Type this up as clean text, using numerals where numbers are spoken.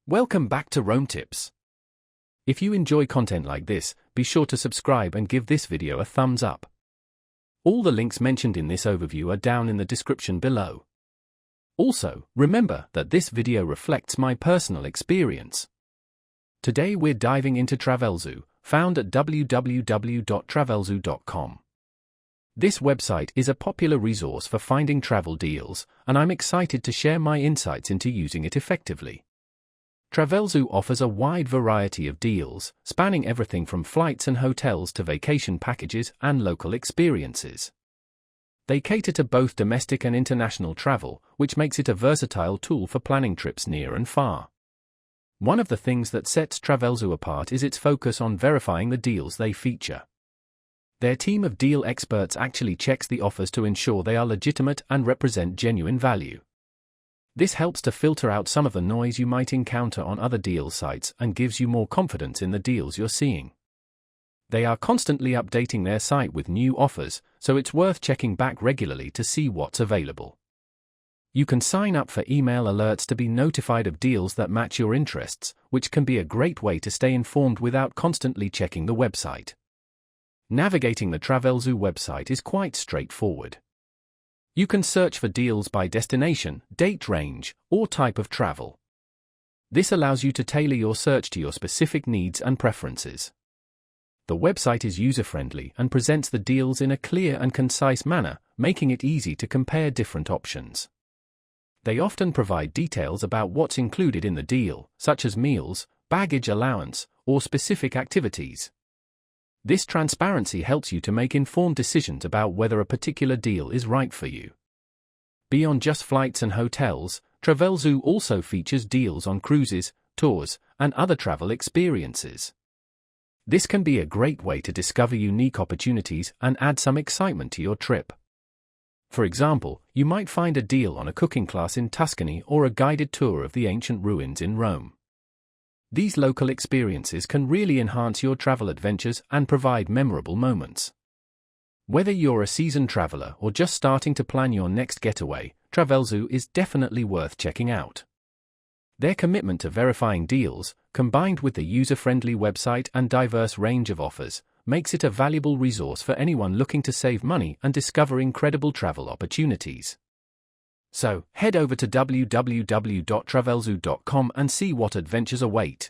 Welcome back to Rome Tips. If you enjoy content like this, be sure to subscribe and give this video a thumbs up. All the links mentioned in this overview are down in the description below. Also, remember that this video reflects my personal experience. Today we're diving into Travelzoo, found at www.travelzoo.com. This website is a popular resource for finding travel deals, and I'm excited to share my insights into using it effectively. Travelzoo offers a wide variety of deals, spanning everything from flights and hotels to vacation packages and local experiences. They cater to both domestic and international travel, which makes it a versatile tool for planning trips near and far. One of the things that sets Travelzoo apart is its focus on verifying the deals they feature. Their team of deal experts actually checks the offers to ensure they are legitimate and represent genuine value. This helps to filter out some of the noise you might encounter on other deal sites and gives you more confidence in the deals you're seeing. They are constantly updating their site with new offers, so it's worth checking back regularly to see what's available. You can sign up for email alerts to be notified of deals that match your interests, which can be a great way to stay informed without constantly checking the website. Navigating the Travelzoo website is quite straightforward. You can search for deals by destination, date range, or type of travel. This allows you to tailor your search to your specific needs and preferences. The website is user-friendly and presents the deals in a clear and concise manner, making it easy to compare different options. They often provide details about what's included in the deal, such as meals, baggage allowance, or specific activities. This transparency helps you to make informed decisions about whether a particular deal is right for you. Beyond just flights and hotels, Travelzoo also features deals on cruises, tours, and other travel experiences. This can be a great way to discover unique opportunities and add some excitement to your trip. For example, you might find a deal on a cooking class in Tuscany or a guided tour of the ancient ruins in Rome. These local experiences can really enhance your travel adventures and provide memorable moments. Whether you're a seasoned traveler or just starting to plan your next getaway, Travelzoo is definitely worth checking out. Their commitment to verifying deals, combined with the user-friendly website and diverse range of offers, makes it a valuable resource for anyone looking to save money and discover incredible travel opportunities. So, head over to www.travelzoo.com and see what adventures await.